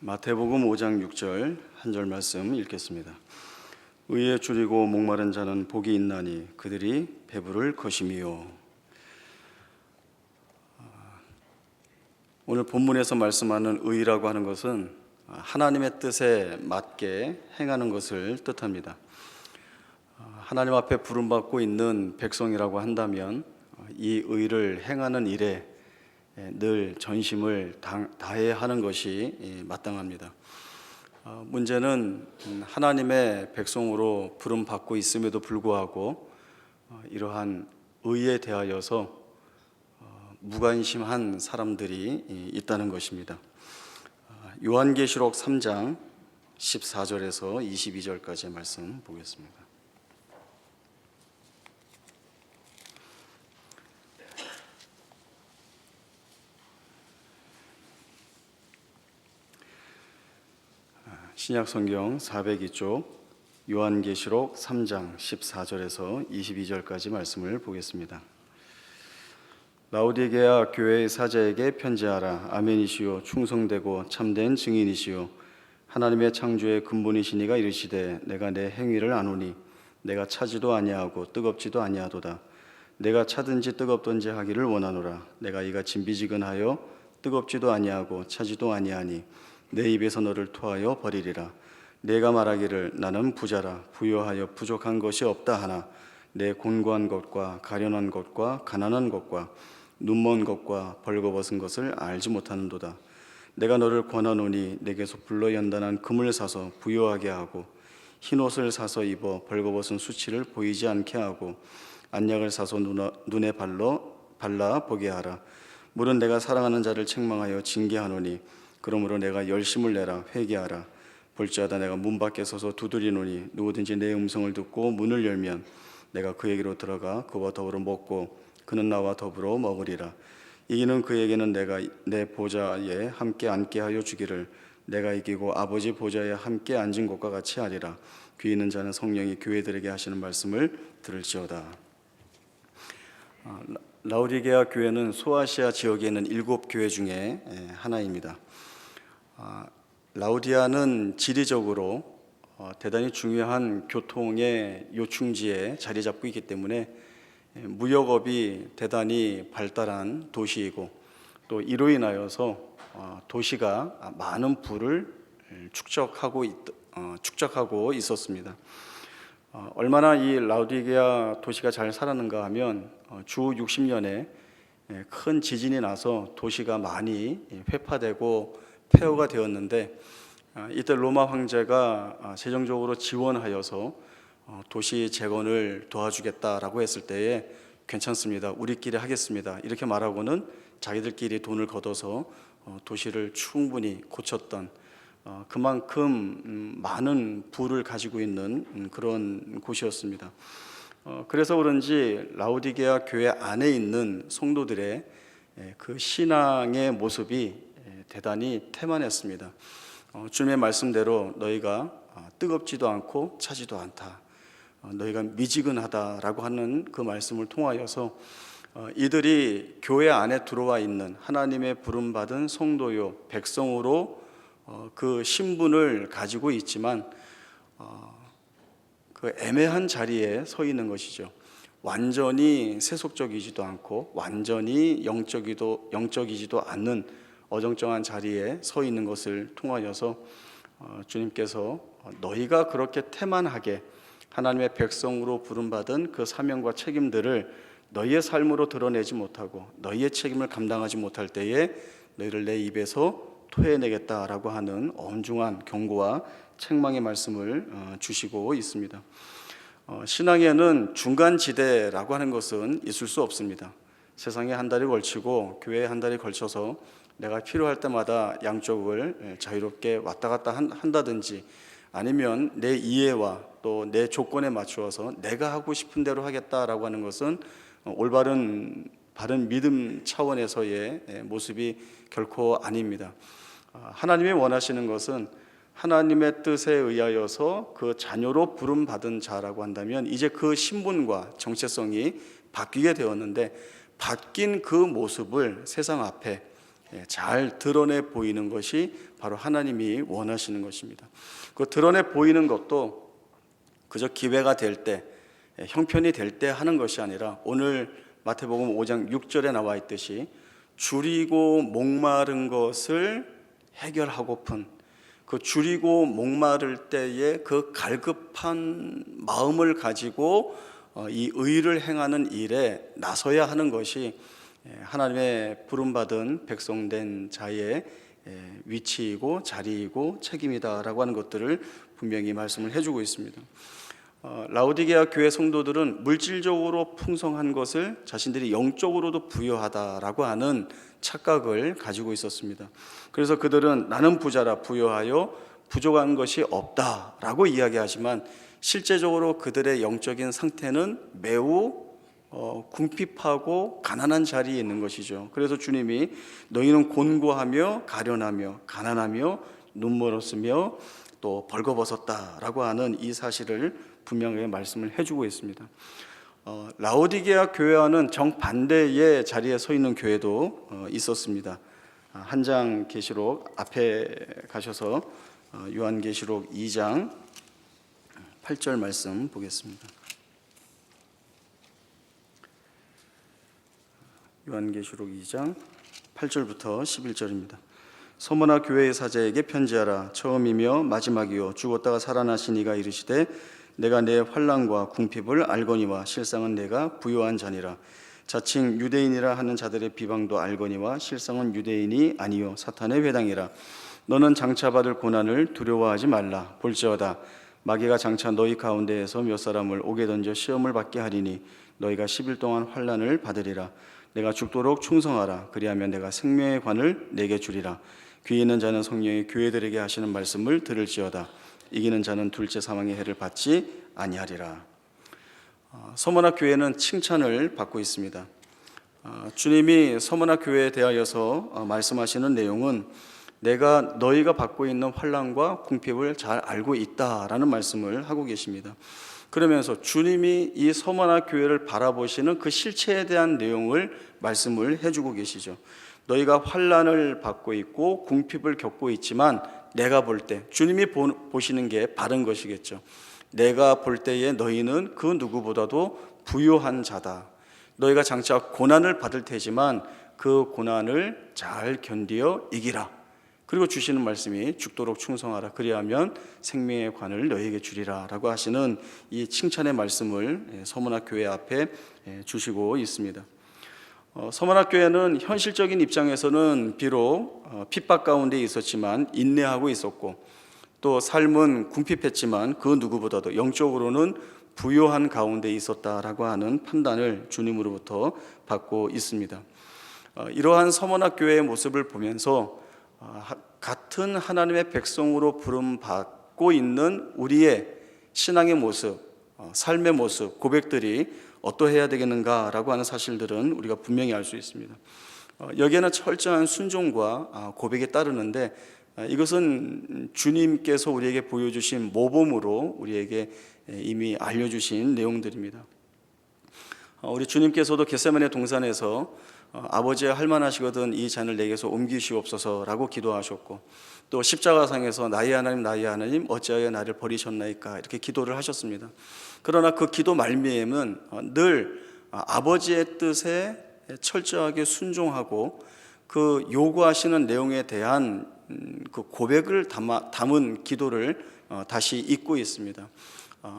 마태복음 5장 6절 한 절 말씀 읽겠습니다. 의에 줄이고 목마른 자는 복이 있나니 그들이 배부를 것임이요. 오늘 본문에서 말씀하는 의라고 하는 것은 하나님의 뜻에 맞게 행하는 것을 뜻합니다. 하나님 앞에 부름받고 있는 백성이라고 한다면 이 의를 행하는 일에 늘 전심을 다해야 하는 것이 마땅합니다. 문제는 하나님의 백성으로 부름받고 있음에도 불구하고 이러한 의에 대하여서 무관심한 사람들이 있다는 것입니다. 요한계시록 3장 14절에서 22절까지의 말씀 보겠습니다. 신약성경 402쪽 요한계시록 3장 14절에서 22절까지 말씀을 보겠습니다. 라오디게아 교회의 사자에게 편지하라. 아멘이시요 충성되고 참된 증인이시요 하나님의 창조의 근본이시니가 이르시되 내가 내 행위를 아노니 내가 차지도 아니하고 뜨겁지도 아니하도다. 내가 차든지 뜨겁든지 하기를 원하노라. 내가 이같이 미지근하여 뜨겁지도 아니하고 차지도 아니하니 내 입에서 너를 토하여 버리리라. 내가 말하기를 나는 부자라 부요하여 부족한 것이 없다 하나 내 곤고한 것과 가련한 것과 가난한 것과 눈먼 것과 벌거벗은 것을 알지 못하는도다. 내가 너를 권하노니 내게서 불러 연단한 금을 사서 부요하게 하고 흰옷을 사서 입어 벌거벗은 수치를 보이지 않게 하고 안약을 사서 눈에 발라 보게 하라. 물은 내가 사랑하는 자를 책망하여 징계하노니 그러므로 내가 열심을 내라. 회개하라. 볼지어다 내가 문 밖에 서서 두드리노니 누구든지 내 음성을 듣고 문을 열면 내가 그에게로 들어가 그와 더불어 먹고 그는 나와 더불어 먹으리라. 이기는 그에게는 내가 내 보좌에 함께 앉게 하여 주기를 내가 이기고 아버지 보좌에 함께 앉은 것과 같이 하리라. 귀 있는 자는 성령이 교회들에게 하시는 말씀을 들을지어다. 라오디게아 교회는 소아시아 지역에 있는 7교회 중에 하나입니다. 라오디아는 지리적으로 대단히 중요한 교통의 요충지에 자리 잡고 있기 때문에 무역업이 대단히 발달한 도시이고 또 이로 인하여서 도시가 많은 부를 축적하고 있었습니다. 얼마나 이 라오디게아 도시가 잘 살았는가 하면 주 60년에 큰 지진이 나서 도시가 많이 회파되고 폐허가 되었는데 이때 로마 황제가 재정적으로 지원하여서 도시 재건을 도와주겠다라고 했을 때에 괜찮습니다. 우리끼리 하겠습니다. 이렇게 말하고는 자기들끼리 돈을 걷어서 도시를 충분히 고쳤던 그만큼 많은 부를 가지고 있는 그런 곳이었습니다. 그래서 그런지 라오디게아 교회 안에 있는 성도들의 그 신앙의 모습이 대단히 태만했습니다. 주님의 말씀대로 너희가 뜨겁지도 않고 차지도 않다. 너희가 미지근하다라고 하는 그 말씀을 통하여서 이들이 교회 안에 들어와 있는 하나님의 부름받은 성도요 백성으로 그 신분을 가지고 있지만 그 애매한 자리에 서 있는 것이죠. 완전히 세속적이지도 않고 완전히 영적이지도 않는 어정쩡한 자리에 서 있는 것을 통하여서 주님께서 너희가 그렇게 태만하게 하나님의 백성으로 부름받은 그 사명과 책임들을 너희의 삶으로 드러내지 못하고 너희의 책임을 감당하지 못할 때에 너희를 내 입에서 토해내겠다라고 하는 엄중한 경고와 책망의 말씀을 주시고 있습니다. 신앙에는 중간지대라고 하는 것은 있을 수 없습니다. 세상에 한 달이 걸치고 교회에 한 달이 걸쳐서 내가 필요할 때마다 양쪽을 자유롭게 왔다 갔다 한다든지 아니면 내 이해와 또 내 조건에 맞추어서 내가 하고 싶은 대로 하겠다라고 하는 것은 올바른 바른 믿음 차원에서의 모습이 결코 아닙니다. 하나님이 원하시는 것은 하나님의 뜻에 의하여서 그 자녀로 부름받은 자라고 한다면 이제 그 신분과 정체성이 바뀌게 되었는데 바뀐 그 모습을 세상 앞에 잘 드러내 보이는 것이 바로 하나님이 원하시는 것입니다. 그 드러내 보이는 것도 그저 기회가 될 때, 형편이 될 때 하는 것이 아니라 오늘 마태복음 5장 6절에 나와 있듯이 줄이고 목마른 것을 해결하고픈, 그 줄이고 목마를 때에 그 갈급한 마음을 가지고 이 의를 행하는 일에 나서야 하는 것이 하나님의 부름받은 백성된 자의 위치이고 자리이고 책임이다라고 하는 것들을 분명히 말씀을 해주고 있습니다. 라오디게아 교회 성도들은 물질적으로 풍성한 것을 자신들이 영적으로도 부유하다라고 하는 착각을 가지고 있었습니다. 그래서 그들은 나는 부자라 부유하여 부족한 것이 없다라고 이야기하지만 실제적으로 그들의 영적인 상태는 매우 궁핍하고 가난한 자리에 있는 것이죠. 그래서 주님이 너희는 곤고하며 가련하며 가난하며 눈멀었으며 또 벌거벗었다라고 하는 이 사실을 분명하게 말씀을 해주고 있습니다. 라오디게아 교회와는 정반대의 자리에 서 있는 교회도 있었습니다. 한 장 계시록 앞에 가셔서 요한계시록 2장 8절 말씀 보겠습니다. 요한계시록 2장 8절부터 11절입니다. 서머나 교회의 사자에게 편지하라. 처음이며 마지막이요 죽었다가 살아나신 이가 이르시되 내가 내 환난과 궁핍을 알거니와 실상은 내가 부요한 자니라. 자칭 유대인이라 하는 자들의 비방도 알거니와 실상은 유대인이 아니요 사탄의 회당이라. 너는 장차 받을 고난을 두려워하지 말라. 볼지어다 마귀가 장차 너희 가운데에서 몇 사람을 옥에 던져 시험을 받게 하리니 너희가 10일 동안 환난을 받으리라. 내가 죽도록 충성하라. 그리하면 내가 생명의 관을 내게 주리라. 귀 있는 자는 성령이 교회들에게 하시는 말씀을 들을지어다. 이기는 자는 둘째 사망의 해를 받지 아니하리라. 서머나 교회는 칭찬을 받고 있습니다. 주님이 서머나 교회에 대하여서 말씀하시는 내용은 내가 너희가 받고 있는 환난과 궁핍을 잘 알고 있다라는 말씀을 하고 계십니다. 그러면서 주님이 이 서머나 교회를 바라보시는 그 실체에 대한 내용을 말씀을 해주고 계시죠. 너희가 환난을 받고 있고 궁핍을 겪고 있지만 내가 볼 때, 주님이 보시는 게 바른 것이겠죠. 내가 볼 때에 너희는 그 누구보다도 부요한 자다. 너희가 장차 고난을 받을 테지만 그 고난을 잘 견디어 이기라. 그리고 주시는 말씀이 죽도록 충성하라. 그리하면 생명의 관을 너희에게 주리라 라고 하시는 이 칭찬의 말씀을 서머나 교회 앞에 주시고 있습니다. 서머나 교회는 현실적인 입장에서는 비록 핍박 가운데 있었지만 인내하고 있었고 또 삶은 궁핍했지만 그 누구보다도 영적으로는 부요한 가운데 있었다라고 하는 판단을 주님으로부터 받고 있습니다. 이러한 서머나 교회의 모습을 보면서 같은 하나님의 백성으로 부름받고 있는 우리의 신앙의 모습, 삶의 모습, 고백들이 어떠해야 되겠는가라고 하는 사실들은 우리가 분명히 알 수 있습니다. 여기에는 철저한 순종과 고백에 따르는데 이것은 주님께서 우리에게 보여주신 모범으로 우리에게 이미 알려주신 내용들입니다. 우리 주님께서도 겟세마네 동산에서 아버지의 할만하시거든 이 잔을 내게서 옮기시옵소서라고 기도하셨고 또 십자가상에서 나의 하나님 어찌하여 나를 버리셨나이까 이렇게 기도를 하셨습니다. 그러나 그 기도 말미에는 늘 아버지의 뜻에 철저하게 순종하고 그 요구하시는 내용에 대한 그 고백을 담은 기도를 다시 읽고 있습니다.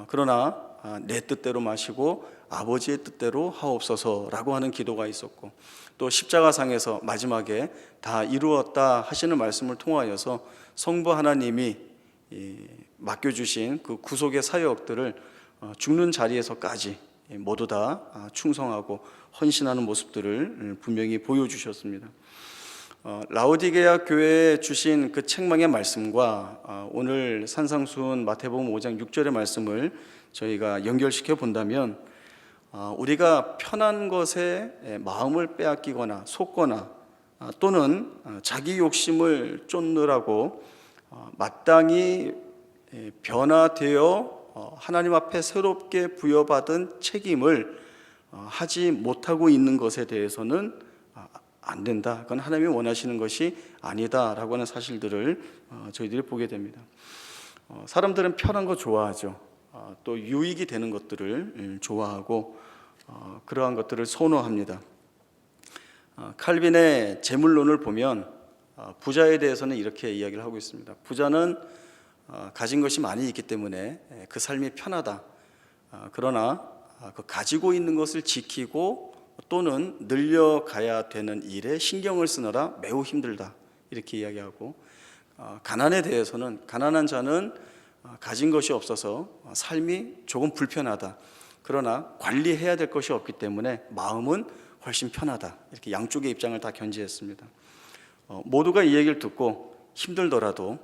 그러나 내 뜻대로 마시고 아버지의 뜻대로 하옵소서라고 하는 기도가 있었고 또 십자가상에서 마지막에 다 이루었다 하시는 말씀을 통하여서 성부 하나님이 맡겨주신 그 구속의 사역들을 죽는 자리에서까지 모두 다 충성하고 헌신하는 모습들을 분명히 보여주셨습니다. 라오디게아 교회에 주신 그 책망의 말씀과 오늘 산상수훈 마태복음 5장 6절의 말씀을 저희가 연결시켜 본다면 우리가 편한 것에 마음을 빼앗기거나 속거나 또는 자기 욕심을 쫓느라고 마땅히 변화되어 하나님 앞에 새롭게 부여받은 책임을 하지 못하고 있는 것에 대해서는 안 된다. 그건 하나님이 원하시는 것이 아니다라고 하는 사실들을 저희들이 보게 됩니다. 사람들은 편한 거 좋아하죠. 또 유익이 되는 것들을 좋아하고 그러한 것들을 선호합니다. 칼빈의 재물론을 보면 부자에 대해서는 이렇게 이야기를 하고 있습니다. 부자는 가진 것이 많이 있기 때문에 그 삶이 편하다. 그러나 그 가지고 있는 것을 지키고 또는 늘려가야 되는 일에 신경을 쓰느라 매우 힘들다. 이렇게 이야기하고, 가난에 대해서는 가난한 자는 가진 것이 없어서 삶이 조금 불편하다. 그러나 관리해야 될 것이 없기 때문에 마음은 훨씬 편하다. 이렇게 양쪽의 입장을 다 견지했습니다. 모두가 이 얘기를 듣고 힘들더라도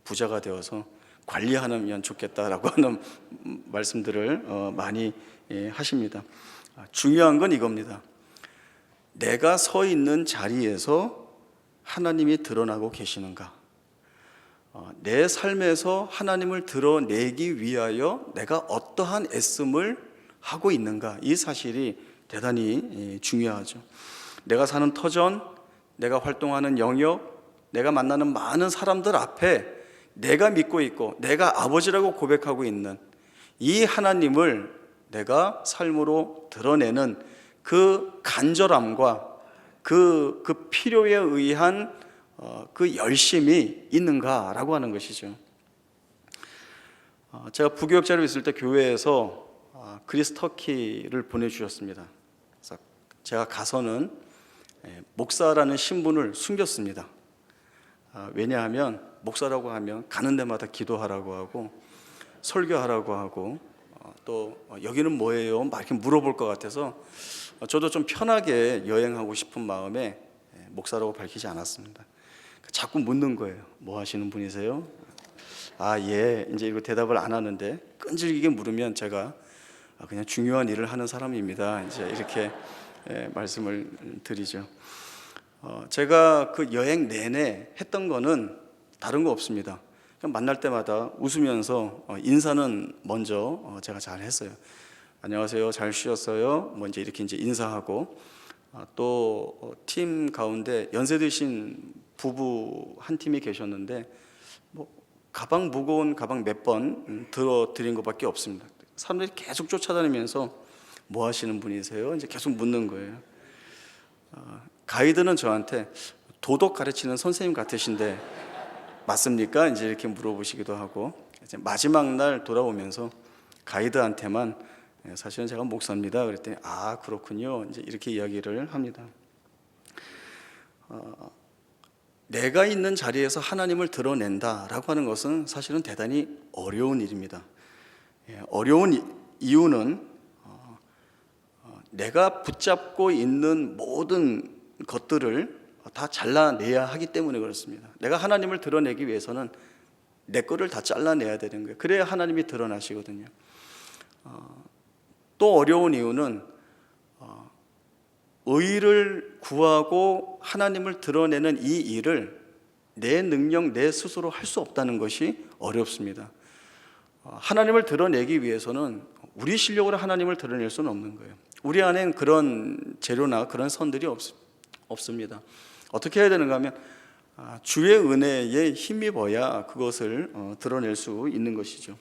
부자가 되어서 관리하면 좋겠다라고 하는 말씀들을 많이 하십니다. 중요한 건 이겁니다. 내가 서 있는 자리에서 하나님이 드러나고 계시는가? 내 삶에서 하나님을 드러내기 위하여 내가 어떠한 애씀을 하고 있는가? 이 사실이 대단히 중요하죠. 내가 사는 터전, 내가 활동하는 영역, 내가 만나는 많은 사람들 앞에 내가 믿고 있고 내가 아버지라고 고백하고 있는 이 하나님을 내가 삶으로 드러내는 그 간절함과 그 필요에 의한 그 열심이 있는가라고 하는 것이죠. 제가 부교역자로 있을 때 교회에서 그리스 터키를 보내주셨습니다. 그래서 제가 가서는 목사라는 신분을 숨겼습니다. 왜냐하면 목사라고 하면 가는 데마다 기도하라고 하고 설교하라고 하고 또 여기는 뭐예요? 막 이렇게 물어볼 것 같아서 저도 좀 편하게 여행하고 싶은 마음에 목사라고 밝히지 않았습니다. 자꾸 묻는 거예요. 뭐 하시는 분이세요? 예. 이제 이거 대답을 안 하는데 끈질기게 물으면 제가 그냥 중요한 일을 하는 사람입니다. 이제 이렇게 말씀을 드리죠. 제가 그 여행 내내 했던 거는 다른 거 없습니다. 그냥 만날 때마다 웃으면서 인사는 먼저 제가 잘 했어요. 안녕하세요. 잘 쉬었어요? 뭐 이제 이렇게 이제 인사하고 또 팀 가운데 연세 드신 부부 한 팀이 계셨는데 뭐 가방 무거운 가방 몇 번 들어드린 것밖에 없습니다. 사람들이 계속 쫓아다니면서 뭐 하시는 분이세요? 이제 계속 묻는 거예요. 가이드는 저한테 도덕 가르치는 선생님 같으신데 맞습니까? 이제 이렇게 물어보시기도 하고, 이제 마지막 날 돌아오면서 가이드한테만 사실은 제가 목사입니다. 그랬더니 그렇군요. 이제 이렇게 이야기를 합니다. 내가 있는 자리에서 하나님을 드러낸다라고 하는 것은 사실은 대단히 어려운 일입니다. 어려운 이유는 내가 붙잡고 있는 모든 것들을 다 잘라내야 하기 때문에 그렇습니다. 내가 하나님을 드러내기 위해서는 내 거를 다 잘라내야 되는 거예요. 그래야 하나님이 드러나시거든요. 또 어려운 이유는 의를 구하고 하나님을 드러내는 이 일을 내 능력, 내 스스로 할 수 없다는 것이 어렵습니다. 하나님을 드러내기 위해서는 우리 실력으로 하나님을 드러낼 수는 없는 거예요. 우리 안엔 그런 재료나 그런 선들이 없습니다. 어떻게 해야 되는가 하면 주의 은혜에 힘입어야 그것을 드러낼 수 있는 것이죠.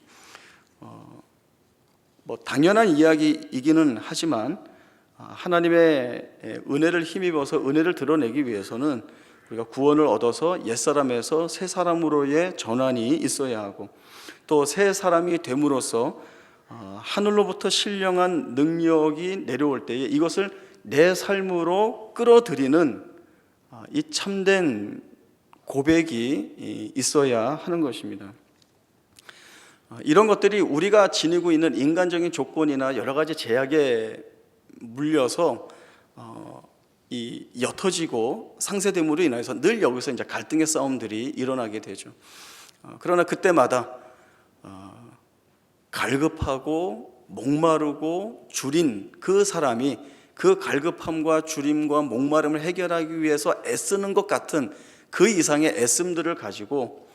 뭐 당연한 이야기이기는 하지만 하나님의 은혜를 힘입어서 은혜를 드러내기 위해서는 우리가 구원을 얻어서 옛사람에서 새 사람으로의 전환이 있어야 하고, 또 새 사람이 됨으로써 하늘로부터 신령한 능력이 내려올 때에 이것을 내 삶으로 끌어들이는 이 참된 고백이 있어야 하는 것입니다. 이런 것들이 우리가 지니고 있는 인간적인 조건이나 여러 가지 제약에 물려서 이 옅어지고 상쇄됨으로 인해서 늘 여기서 이제 갈등의 싸움들이 일어나게 되죠. 그러나 그때마다 갈급하고 목마르고 줄인 그 사람이 그 갈급함과 줄임과 목마름을 해결하기 위해서 애쓰는 것 같은 그 이상의 애씀들을 가지고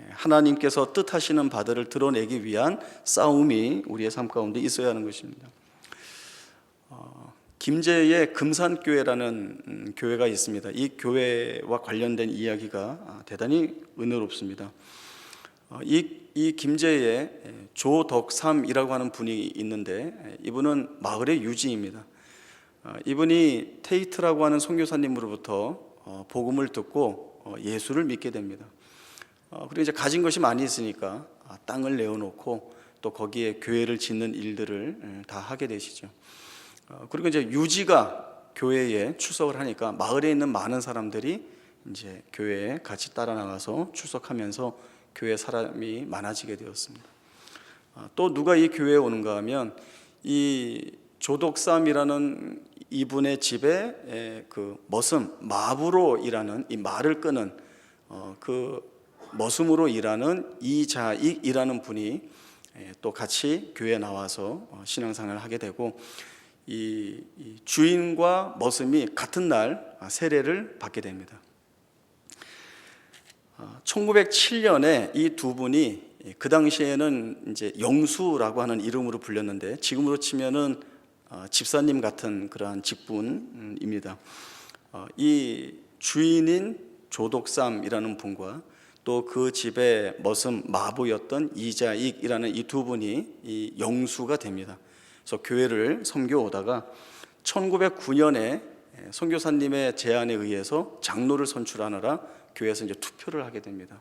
하나님께서 뜻하시는 바들을 드러내기 위한 싸움이 우리의 삶 가운데 있어야 하는 것입니다. 김제에 금산교회라는 교회가 있습니다. 이 교회와 관련된 이야기가 대단히 은혜롭습니다. 이 김제에 조덕삼이라고 하는 분이 있는데 이분은 마을의 유지입니다. 이분이 테이트라고 하는 선교사님으로부터 복음을 듣고 예수를 믿게 됩니다. 그리고 이제 가진 것이 많이 있으니까 땅을 내어놓고 또 거기에 교회를 짓는 일들을 다 하게 되시죠. 그리고 이제 유지가 교회에 출석을 하니까 마을에 있는 많은 사람들이 이제 교회에 같이 따라 나가서 출석하면서 교회 사람이 많아지게 되었습니다. 또 누가 이 교회에 오는가 하면 이 조덕삼이라는 이분의 집에 그 머슴, 마부로 일하는, 이 말을 끄는 그 머슴으로 일하는 이자익이라는 분이 또 같이 교회에 나와서 신앙생활을 하게 되고, 이 주인과 머슴이 같은 날 세례를 받게 됩니다. 1907년에 이 두 분이, 그 당시에는 이제 영수라고 하는 이름으로 불렸는데 지금으로 치면은 집사님 같은 그러한 직분입니다. 이 주인인 조덕삼이라는 분과 또 그 집의 머슴 마부였던 이자익이라는 이 두 분이 이 영수가 됩니다. 그래서 교회를 섬겨오다가 1909년에 선교사님의 제안에 의해서 장로를 선출하느라 교회에서 이제 투표를 하게 됩니다.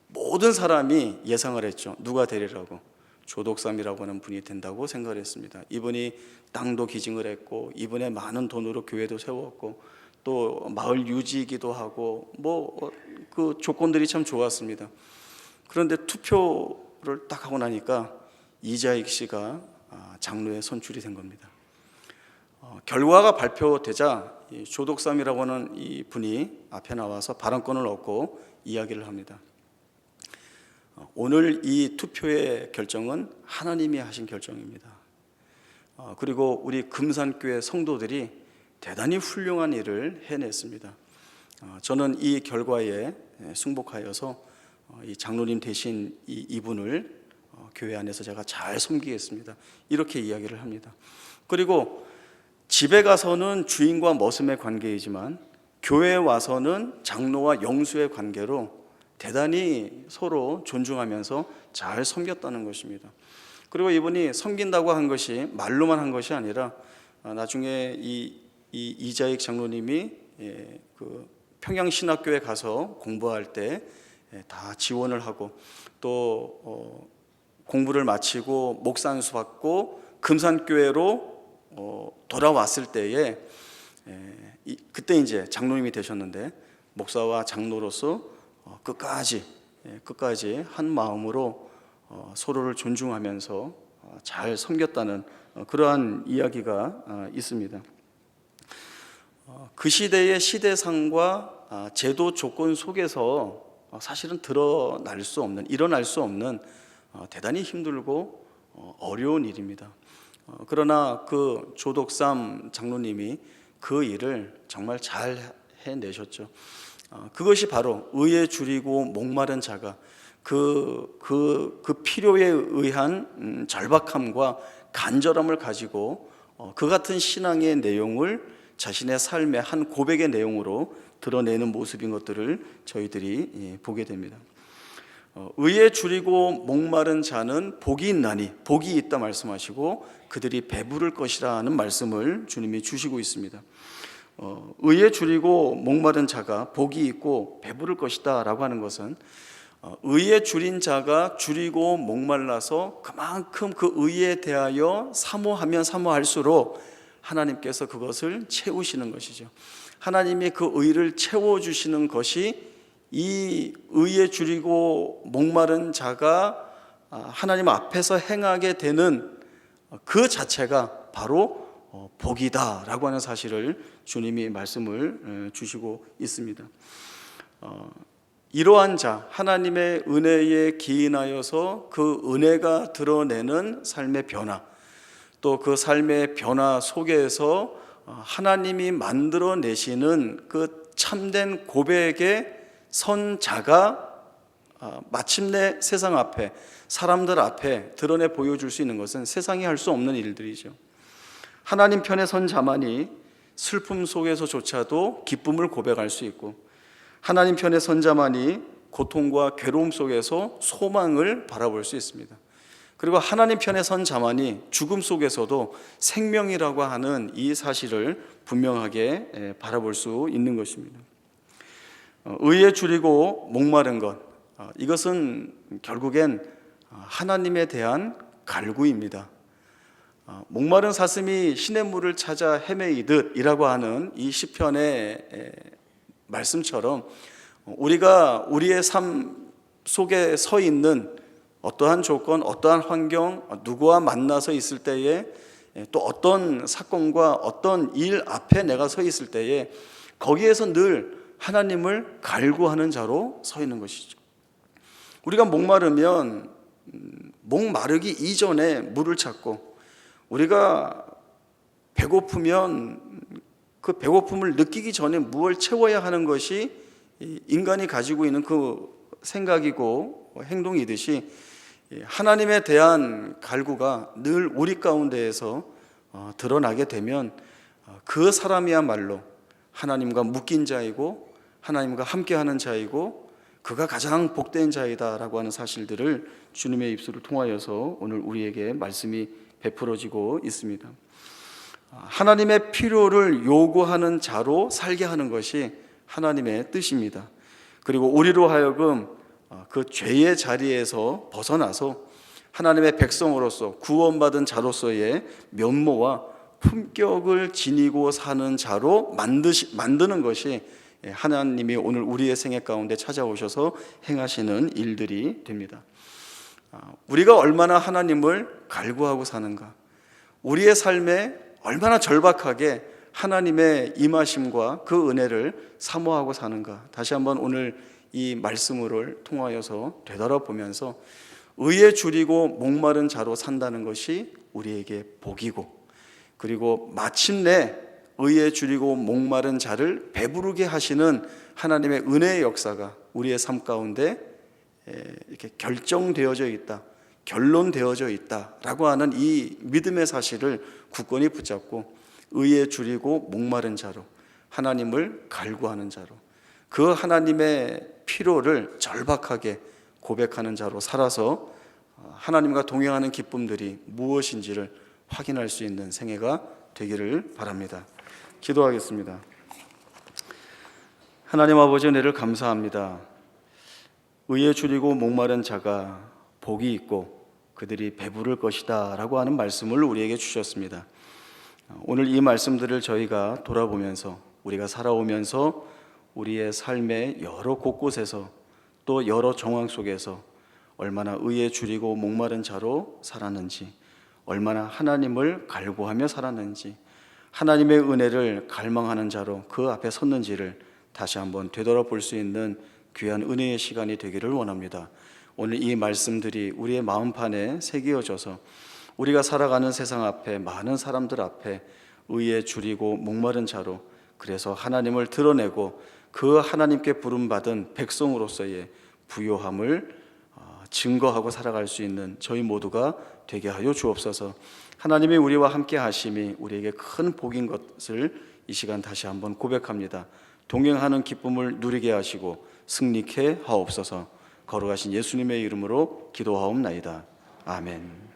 모든 사람이 예상을 했죠. 누가 되리라고. 조덕삼이라고 하는 분이 된다고 생각을 했습니다. 이분이 땅도 기증을 했고, 이분의 많은 돈으로 교회도 세웠고, 또 마을 유지이기도 하고, 그 조건들이 참 좋았습니다. 그런데 투표를 딱 하고 나니까 이자익 씨가 장로에 선출이 된 겁니다. 결과가 발표되자 조덕삼이라고 하는 이 분이 앞에 나와서 발언권을 얻고 이야기를 합니다. 오늘 이 투표의 결정은 하나님이 하신 결정입니다. 그리고 우리 금산교회 성도들이 대단히 훌륭한 일을 해냈습니다. 저는 이 결과에 승복하여서 이 장로님 대신 이분을 교회 안에서 제가 잘 섬기겠습니다. 이렇게 이야기를 합니다. 그리고 집에 가서는 주인과 머슴의 관계이지만 교회에 와서는 장로와 영수의 관계로 대단히 서로 존중하면서 잘 섬겼다는 것입니다. 그리고 이분이 섬긴다고 한 것이 말로만 한 것이 아니라 나중에 이 이자익 장로님이 그 평양신학교에 가서 공부할 때 다 지원을 하고, 또 공부를 마치고 목산수 받고 금산교회로 돌아왔을 때에 그때 이제 장로님이 되셨는데, 목사와 장로로서 끝까지 한 마음으로 서로를 존중하면서 잘 섬겼다는 그러한 이야기가 있습니다. 그 시대의 시대상과 제도 조건 속에서 사실은 일어날 수 없는 대단히 힘들고 어려운 일입니다. 그러나 그 조덕삼 장로님이 그 일을 정말 잘 해내셨죠. 그것이 바로 의에 줄이고 목마른 자가 그 필요에 의한 절박함과 간절함을 가지고 그 같은 신앙의 내용을 자신의 삶의 한 고백의 내용으로 드러내는 모습인 것들을 저희들이 보게 됩니다. 의에 줄이고 목마른 자는 복이 있나니, 복이 있다 말씀하시고 그들이 배부를 것이라는 말씀을 주님이 주시고 있습니다. 의에 줄이고 목마른 자가 복이 있고 배부를 것이다 라고 하는 것은, 의에 줄인 자가 줄이고 목말라서 그만큼 그 의에 대하여 사모하면 사모할수록 하나님께서 그것을 채우시는 것이죠. 하나님이 그 의를 채워주시는 것이 이 의에 줄이고 목마른 자가 하나님 앞에서 행하게 되는 그 자체가 바로 복이다라고 하는 사실을 주님이 말씀을 주시고 있습니다. 이러한 자, 하나님의 은혜에 기인하여서 그 은혜가 드러내는 삶의 변화, 또 그 삶의 변화 속에서 하나님이 만들어내시는 그 참된 고백의 선자가 마침내 세상 앞에, 사람들 앞에 드러내 보여줄 수 있는 것은 세상이 할 수 없는 일들이죠. 하나님 편에 선 자만이 슬픔 속에서조차도 기쁨을 고백할 수 있고, 하나님 편에 선 자만이 고통과 괴로움 속에서 소망을 바라볼 수 있습니다. 그리고 하나님 편에 선 자만이 죽음 속에서도 생명이라고 하는 이 사실을 분명하게 바라볼 수 있는 것입니다. 의에 줄이고 목마른 것, 이것은 결국엔 하나님에 대한 갈구입니다. 목마른 사슴이 시냇물을 찾아 헤매이듯이라고 하는 이 시편의 말씀처럼, 우리가 우리의 삶 속에 서 있는 어떠한 조건, 어떠한 환경, 누구와 만나서 있을 때에, 또 어떤 사건과 어떤 일 앞에 내가 서 있을 때에 거기에서 늘 하나님을 갈구하는 자로 서 있는 것이죠. 우리가 목마르면 목마르기 이전에 물을 찾고, 우리가 배고프면 그 배고픔을 느끼기 전에 무엇을 채워야 하는 것이 인간이 가지고 있는 그 생각이고 행동이듯이, 하나님에 대한 갈구가 늘 우리 가운데에서 드러나게 되면 그 사람이야말로 하나님과 묶인 자이고 하나님과 함께하는 자이고 그가 가장 복된 자이다라고 하는 사실들을 주님의 입술을 통하여서 오늘 우리에게 말씀이 베풀어지고 있습니다. 하나님의 필요를 요구하는 자로 살게 하는 것이 하나님의 뜻입니다. 그리고 우리로 하여금 그 죄의 자리에서 벗어나서 하나님의 백성으로서 구원받은 자로서의 면모와 품격을 지니고 사는 자로 만드는 것이 하나님이 오늘 우리의 생애 가운데 찾아오셔서 행하시는 일들이 됩니다. 우리가 얼마나 하나님을 갈구하고 사는가, 우리의 삶에 얼마나 절박하게 하나님의 임하심과 그 은혜를 사모하고 사는가, 다시 한번 오늘 이 말씀을 통하여서 되돌아보면서 의에 줄이고 목마른 자로 산다는 것이 우리에게 복이고, 그리고 마침내 의에 줄이고 목마른 자를 배부르게 하시는 하나님의 은혜의 역사가 우리의 삶 가운데 이렇게 결정되어져 있다, 결론되어져 있다라고 하는 이 믿음의 사실을 굳건히 붙잡고 의에 줄이고 목마른 자로, 하나님을 갈구하는 자로, 그 하나님의 필요를 절박하게 고백하는 자로 살아서 하나님과 동행하는 기쁨들이 무엇인지를 확인할 수 있는 생애가 되기를 바랍니다. 기도하겠습니다. 하나님 아버지, 은혜를 감사합니다. 의에 줄이고 목마른 자가 복이 있고 그들이 배부를 것이다 라고 하는 말씀을 우리에게 주셨습니다. 오늘 이 말씀들을 저희가 돌아보면서, 우리가 살아오면서 우리의 삶의 여러 곳곳에서 또 여러 정황 속에서 얼마나 의에 줄이고 목마른 자로 살았는지, 얼마나 하나님을 갈구하며 살았는지, 하나님의 은혜를 갈망하는 자로 그 앞에 섰는지를 다시 한번 되돌아볼 수 있는 귀한 은혜의 시간이 되기를 원합니다. 오늘 이 말씀들이 우리의 마음판에 새겨져서 우리가 살아가는 세상 앞에, 많은 사람들 앞에 의에 줄이고 목마른 자로, 그래서 하나님을 드러내고 그 하나님께 부름받은 백성으로서의 부요함을 증거하고 살아갈 수 있는 저희 모두가 되게 하여 주옵소서. 하나님이 우리와 함께 하심이 우리에게 큰 복인 것을 이 시간 다시 한번 고백합니다. 동행하는 기쁨을 누리게 하시고 승리케 하옵소서. 거룩하신 예수님의 이름으로 기도하옵나이다. 아멘.